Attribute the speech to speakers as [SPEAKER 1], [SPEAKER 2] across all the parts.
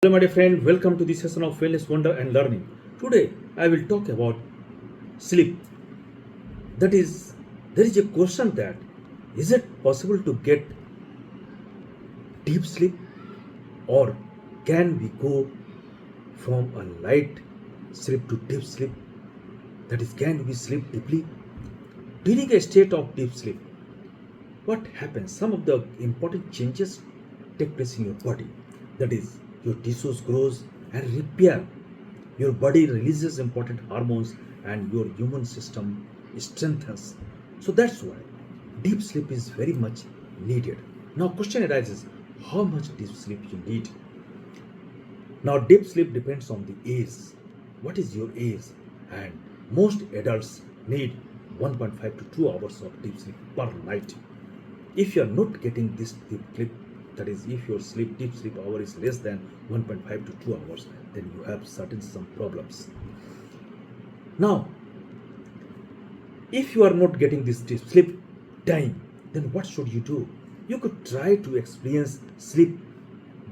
[SPEAKER 1] Hello, my dear friend. Welcome to this session of Wellness, Wonder, and Learning. Today, I will talk about sleep. That is, there is a question that is it possible to get deep sleep, or can we go from a light sleep to deep sleep? That is, can we sleep deeply? During a state of deep sleep, what happens? Some of the important changes take place in your body. That is, your tissues grows and repair. Your body releases important hormones and your immune system strengthens. So that's why deep sleep is very much needed. Now question arises, how much deep sleep you need? Now deep sleep depends on the age. What is your age? And most adults need 1.5 to 2 hours of deep sleep per night. If you are not getting this deep sleep, that is, if your deep sleep hour is less than 1.5 to 2 hours, then you have some problems. Now, if you are not getting this deep sleep time, then what should you do? You could try to experience sleep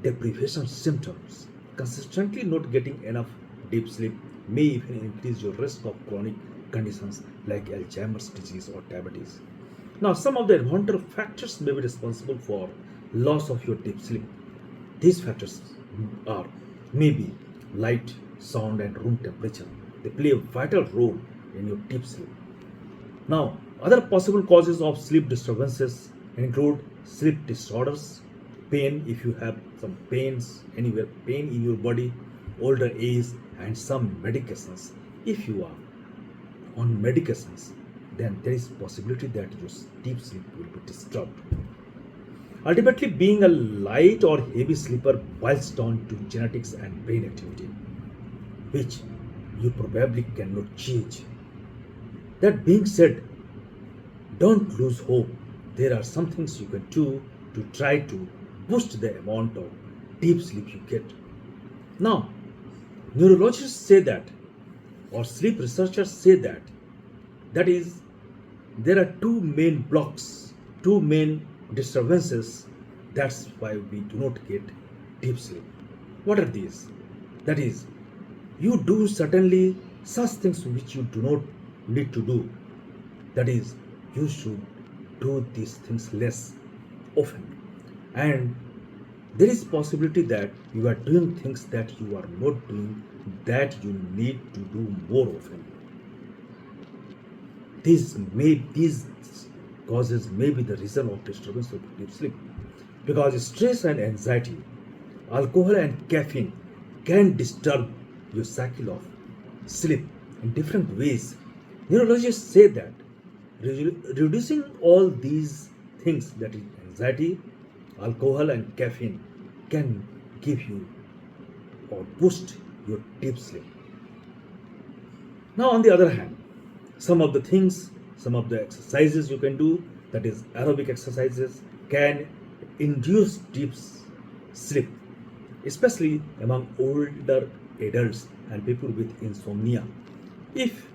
[SPEAKER 1] deprivation symptoms. Consistently not getting enough deep sleep may even increase your risk of chronic conditions like Alzheimer's disease or diabetes. Now, some of the environmental factors may be responsible for loss of your deep sleep. These factors are maybe light, sound, and room temperature. They play a vital role in your deep sleep. Now, other possible causes of sleep disturbances include sleep disorders, pain if you have some pains anywhere, pain in your body, older age, and some medications. If you are on medications, then there is possibility that your deep sleep will be disturbed. Ultimately, being a light or heavy sleeper boils down to genetics and brain activity, which you probably cannot change. That being said, don't lose hope. There are some things you can do to try to boost the amount of deep sleep you get. Now, neurologists say that, or sleep researchers say that, that is, there are two main blocks, two main disturbances. That's why we do not get deep sleep. What are these? That is, you do certainly such things which you do not need to do. That is, you should do these things less often. And there is possibility that you are doing things that you are not doing that you need to do more often. These causes may be the reason of disturbance of deep sleep, because stress and anxiety, alcohol and caffeine can disturb your cycle of sleep in different ways. Neurologists say that reducing all these things, that is anxiety, alcohol, and caffeine, can give you or boost your deep sleep. Now, on the other hand, some of the things, some of the exercises you can do, that is aerobic exercises, can induce deep sleep, especially among older adults and people with insomnia. If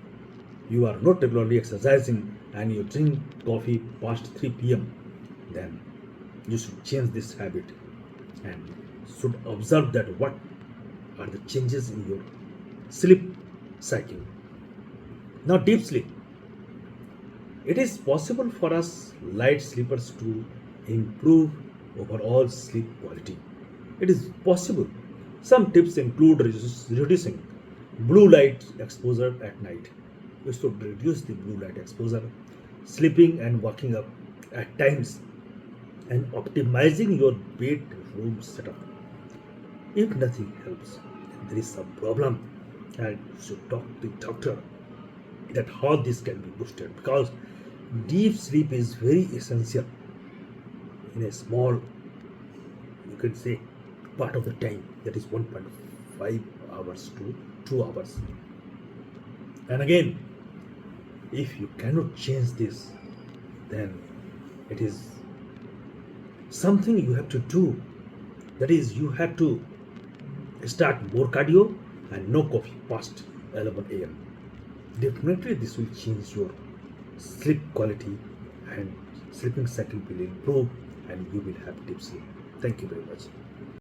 [SPEAKER 1] you are not regularly exercising and you drink coffee past 3 p.m., then you should change this habit and should observe that what are the changes in your sleep cycle. Now, deep sleep. It is possible for us light sleepers to improve overall sleep quality. It is possible. Some tips include reducing blue light exposure at night. You should reduce the blue light exposure, sleeping and waking up at times, and optimizing your bedroom setup. If nothing helps, there is some problem, and you should talk to the doctor that how this can be boosted, because deep sleep is very essential in a small, you can say, part of the time, that is 1.5 hours to 2 hours. And again, if you cannot change this, then it is something you have to do. That is, you have to start more cardio and no coffee past 11 a.m. Definitely, this will change your sleep quality and sleeping cycle will improve and you will have deep sleep. Thank you very much.